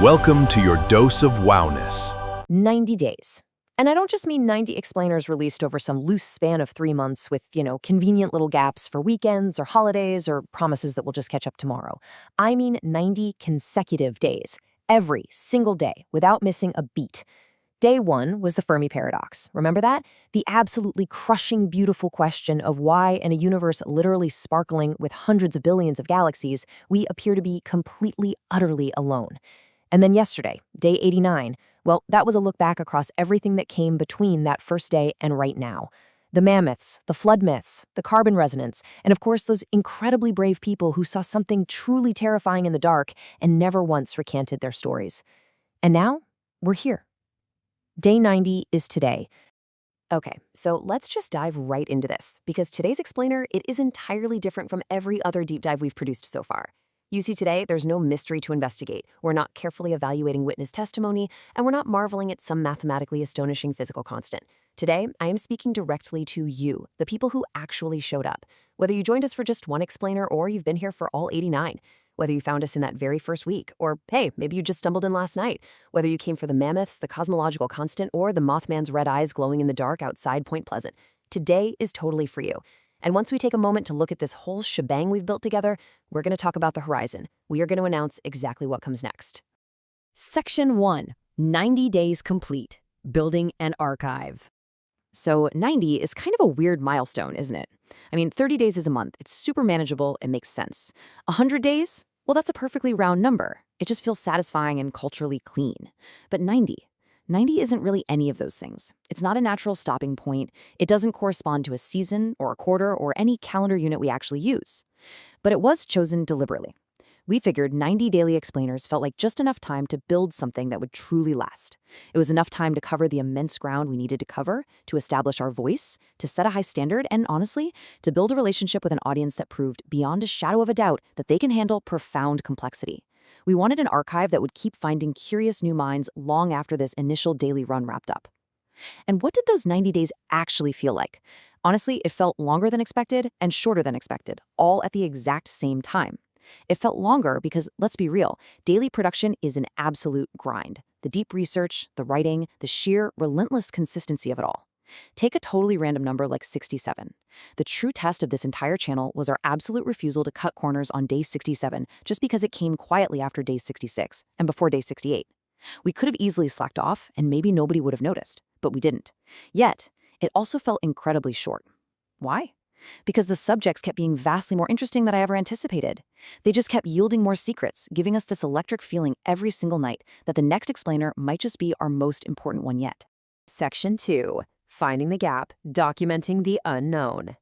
Welcome to your dose of wowness. 90 days. And I don't just mean 90 explainers released over some loose span of 3 months with, convenient little gaps for weekends or holidays or promises that we'll just catch up tomorrow. I mean 90 consecutive days, every single day, without missing a beat. Day 1 was the Fermi Paradox. Remember that? The absolutely crushing, beautiful question of why, in a universe literally sparkling with hundreds of billions of galaxies, we appear to be completely, utterly alone. And then yesterday, day 89, well, that was a look back across everything that came between that first day and right now. The mammoths, the flood myths, the carbon resonance, and of course those incredibly brave people who saw something truly terrifying in the dark and never once recanted their stories. And now, we're here. Day 90 is today. Okay, so let's just dive right into this, because today's explainer, it is entirely different from every other deep dive we've produced so far. You see, today, there's no mystery to investigate. We're not carefully evaluating witness testimony, and we're not marveling at some mathematically astonishing physical constant. Today, I am speaking directly to you, the people who actually showed up. Whether you joined us for just one explainer or you've been here for all 89. Whether you found us in that very first week, or hey, maybe you just stumbled in last night. Whether you came for the mammoths, the cosmological constant, or the Mothman's red eyes glowing in the dark outside Point Pleasant. Today is totally for you. And once we take a moment to look at this whole shebang we've built together, we're going to talk about the horizon. We are going to announce exactly what comes next. Section 1, 90 days complete, building an archive. So 90 is kind of a weird milestone, isn't it? I mean, 30 days is a month. It's super manageable. It makes sense. 100 days? Well, that's a perfectly round number. It just feels satisfying and culturally clean. But 90 isn't really any of those things. It's not a natural stopping point. It doesn't correspond to a season or a quarter or any calendar unit we actually use. But it was chosen deliberately. We figured 90 daily explainers felt like just enough time to build something that would truly last. It was enough time to cover the immense ground we needed to cover, to establish our voice, to set a high standard, and honestly, to build a relationship with an audience that proved beyond a shadow of a doubt that they can handle profound complexity. We wanted an archive that would keep finding curious new minds long after this initial daily run wrapped up. And what did those 90 days actually feel like? Honestly, it felt longer than expected and shorter than expected, all at the exact same time. It felt longer because, let's be real, daily production is an absolute grind. The deep research, the writing, the sheer, relentless consistency of it all. Take a totally random number like 67. The true test of this entire channel was our absolute refusal to cut corners on day 67 just because it came quietly after day 66 and before day 68. We could have easily slacked off and maybe nobody would have noticed, but we didn't. Yet, it also felt incredibly short. Why? Because the subjects kept being vastly more interesting than I ever anticipated. They just kept yielding more secrets, giving us this electric feeling every single night that the next explainer might just be our most important one yet. Section 2. Finding the gap, documenting the unknown.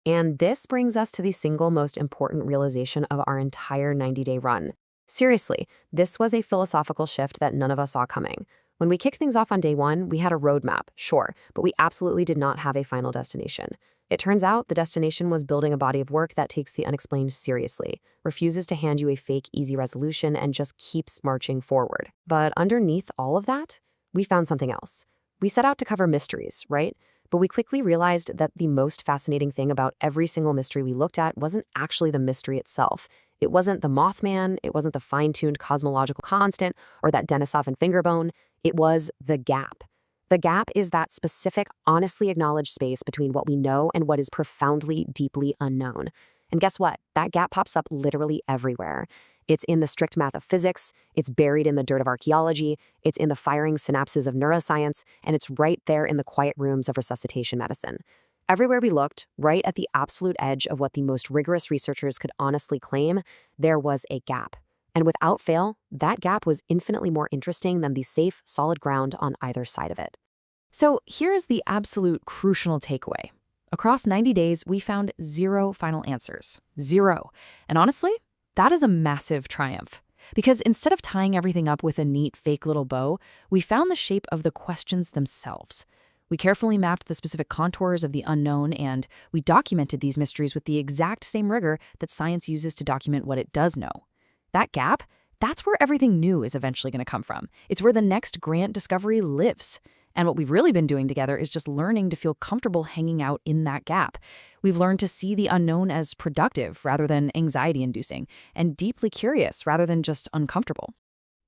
And this brings us to the single most important realization of our entire 90-day run. Seriously, this was a philosophical shift that none of us saw coming. When we kicked things off on day 1, we had a roadmap, sure, but we absolutely did not have a final destination. It turns out the destination was building a body of work that takes the unexplained seriously, refuses to hand you a fake, easy resolution, and just keeps marching forward. But underneath all of that, we found something else. We set out to cover mysteries, right? But we quickly realized that the most fascinating thing about every single mystery we looked at wasn't actually the mystery itself. It wasn't the Mothman, it wasn't the fine-tuned cosmological constant, or that Denisov and Fingerbone. It was the gap. The gap is that specific, honestly acknowledged space between what we know and what is profoundly, deeply unknown. And guess what? That gap pops up literally everywhere. It's in the strict math of physics, it's buried in the dirt of archaeology, it's in the firing synapses of neuroscience, and it's right there in the quiet rooms of resuscitation medicine. Everywhere we looked, right at the absolute edge of what the most rigorous researchers could honestly claim, there was a gap. And without fail, that gap was infinitely more interesting than the safe, solid ground on either side of it. So here's the absolute crucial takeaway. Across 90 days, we found 0 final answers. 0. And honestly, that is a massive triumph. Because instead of tying everything up with a neat, fake little bow, we found the shape of the questions themselves. We carefully mapped the specific contours of the unknown, and we documented these mysteries with the exact same rigor that science uses to document what it does know. That gap, that's where everything new is eventually going to come from. It's where the next grand discovery lives. And what we've really been doing together is just learning to feel comfortable hanging out in that gap. We've learned to see the unknown as productive rather than anxiety-inducing, and deeply curious rather than just uncomfortable.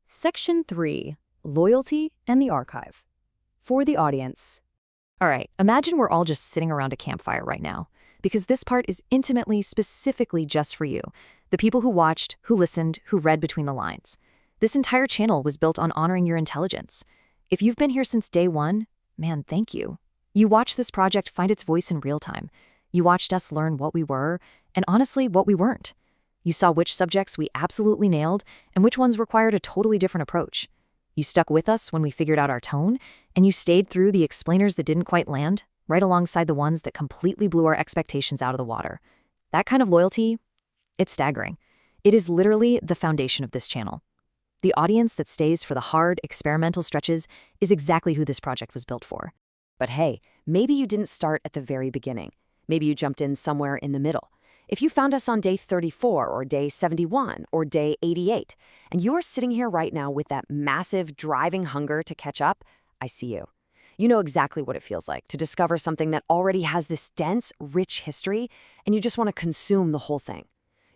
Section 3. Loyalty and the Archive. For the audience. All right, imagine we're all just sitting around a campfire right now, because this part is intimately, specifically just for you, the people who watched, who listened, who read between the lines. This entire channel was built on honoring your intelligence. If you've been here since day one, man, thank you. You watched this project find its voice in real time. You watched us learn what we were, and honestly, what we weren't. You saw which subjects we absolutely nailed, and which ones required a totally different approach. You stuck with us when we figured out our tone, and you stayed through the explainers that didn't quite land, right alongside the ones that completely blew our expectations out of the water. That kind of loyalty, it's staggering. It is literally the foundation of this channel. The audience that stays for the hard, experimental stretches is exactly who this project was built for. But hey, maybe you didn't start at the very beginning. Maybe you jumped in somewhere in the middle. If you found us on day 34 or day 71 or day 88, and you're sitting here right now with that massive driving hunger to catch up, I see you. You know exactly what it feels like to discover something that already has this dense, rich history, and you just want to consume the whole thing.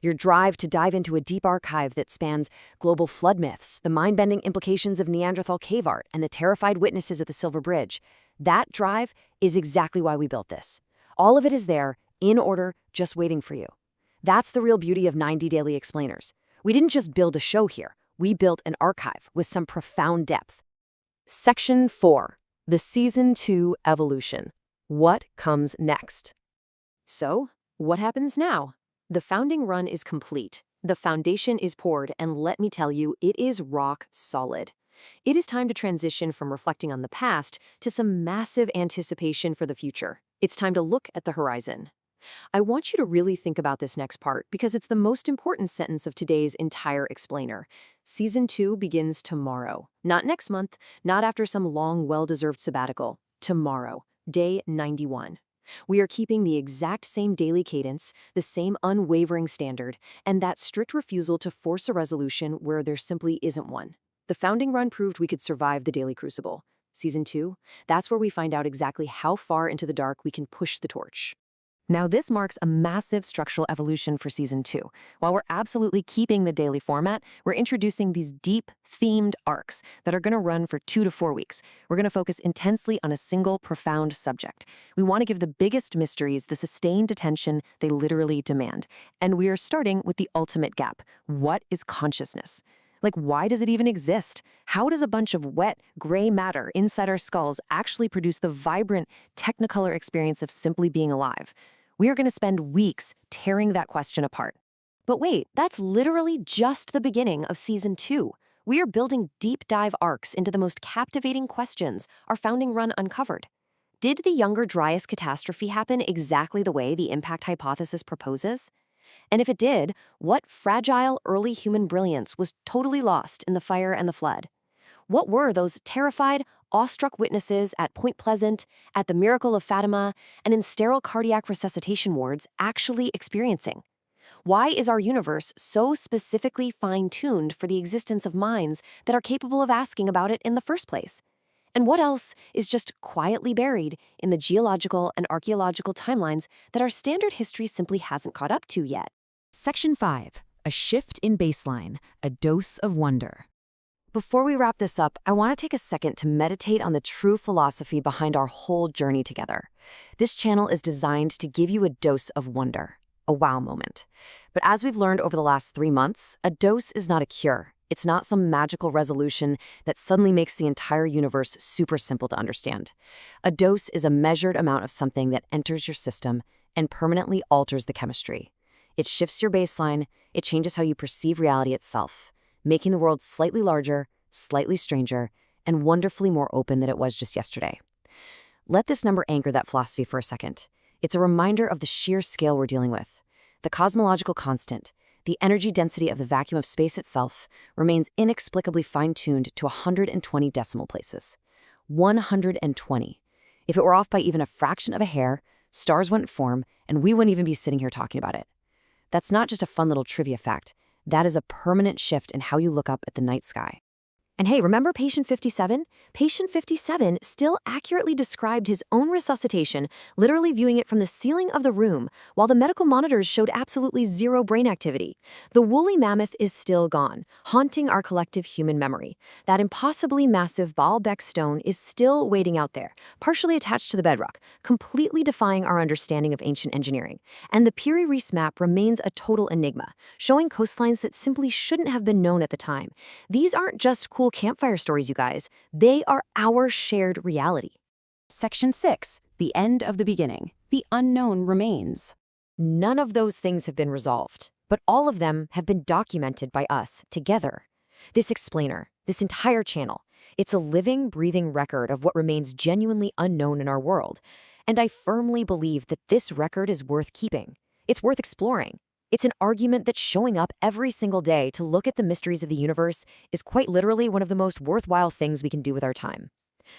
Your drive to dive into a deep archive that spans global flood myths, the mind-bending implications of Neanderthal cave art, and the terrified witnesses at the Silver Bridge. That drive is exactly why we built this. All of it is there, in order, just waiting for you. That's the real beauty of 90 Daily Explainers. We didn't just build a show here. We built an archive with some profound depth. Section 4. The Season 2 Evolution. What comes next? So, what happens now? The founding run is complete. The foundation is poured, and let me tell you, it is rock solid. It is time to transition from reflecting on the past to some massive anticipation for the future. It's time to look at the horizon. I want you to really think about this next part because it's the most important sentence of today's entire explainer. Season 2 begins tomorrow. Not next month, not after some long, well-deserved sabbatical. Tomorrow, day 91. We are keeping the exact same daily cadence, the same unwavering standard, and that strict refusal to force a resolution where there simply isn't one. The founding run proved we could survive the daily crucible. Season 2, that's where we find out exactly how far into the dark we can push the torch. Now, this marks a massive structural evolution for Season 2. While we're absolutely keeping the daily format, we're introducing these deep, themed arcs that are going to run for 2 to 4 weeks. We're going to focus intensely on a single, profound subject. We want to give the biggest mysteries the sustained attention they literally demand. And we are starting with the ultimate gap. What is consciousness? Like, why does it even exist? How does a bunch of wet, gray matter inside our skulls actually produce the vibrant, technicolor experience of simply being alive? We are going to spend weeks tearing that question apart. But wait, that's literally just the beginning of Season 2. We are building deep dive arcs into the most captivating questions our founding run uncovered. Did the Younger Dryas catastrophe happen exactly the way the impact hypothesis proposes? And if it did, what fragile early human brilliance was totally lost in the fire and the flood? What were those terrified, awestruck witnesses at Point Pleasant, at the Miracle of Fatima, and in sterile cardiac resuscitation wards actually experiencing? Why is our universe so specifically fine-tuned for the existence of minds that are capable of asking about it in the first place? And what else is just quietly buried in the geological and archaeological timelines that our standard history simply hasn't caught up to yet? Section 5. A shift in baseline, a dose of wonder. Before we wrap this up, I want to take a second to meditate on the true philosophy behind our whole journey together. This channel is designed to give you a dose of wonder, a wow moment. But as we've learned over the last 3 months, a dose is not a cure. It's not some magical resolution that suddenly makes the entire universe super simple to understand. A dose is a measured amount of something that enters your system and permanently alters the chemistry. It shifts your baseline, it changes how you perceive reality itself, making the world slightly larger, slightly stranger, and wonderfully more open than it was just yesterday. Let this number anchor that philosophy for a second. It's a reminder of the sheer scale we're dealing with. The cosmological constant, the energy density of the vacuum of space itself, remains inexplicably fine-tuned to 120 decimal places. 120. If it were off by even a fraction of a hair, stars wouldn't form, and we wouldn't even be sitting here talking about it. That's not just a fun little trivia fact. That is a permanent shift in how you look up at the night sky. And hey, remember patient 57? Patient 57 still accurately described his own resuscitation, literally viewing it from the ceiling of the room, while the medical monitors showed absolutely zero brain activity. The woolly mammoth is still gone, haunting our collective human memory. That impossibly massive Baalbek stone is still waiting out there, partially attached to the bedrock, completely defying our understanding of ancient engineering. And the Piri Reis map remains a total enigma, showing coastlines that simply shouldn't have been known at the time. These aren't just cool campfire stories, you guys. They are our shared reality. Section 6. The end of the beginning. The unknown remains. None of those things have been resolved, but all of them have been documented by us together. This explainer, this entire channel, it's a living, breathing record of what remains genuinely unknown in our world. And I firmly believe that this record is worth keeping. It's worth exploring. It's an argument that showing up every single day to look at the mysteries of the universe is quite literally one of the most worthwhile things we can do with our time.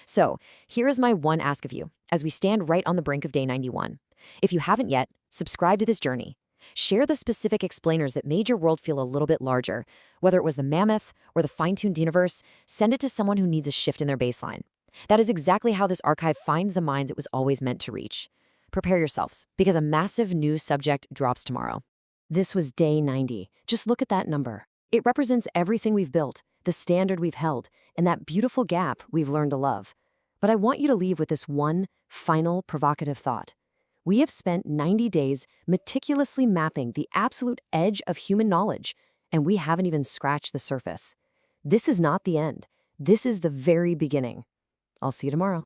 So, here is my one ask of you, as we stand right on the brink of day 91. If you haven't yet, subscribe to this journey. Share the specific explainers that made your world feel a little bit larger. Whether it was the mammoth or the fine-tuned universe, send it to someone who needs a shift in their baseline. That is exactly how this archive finds the minds it was always meant to reach. Prepare yourselves, because a massive new subject drops tomorrow. This was day 90. Just look at that number. It represents everything we've built, the standard we've held, and that beautiful gap we've learned to love. But I want you to leave with this one final provocative thought. We have spent 90 days meticulously mapping the absolute edge of human knowledge, and we haven't even scratched the surface. This is not the end. This is the very beginning. I'll see you tomorrow.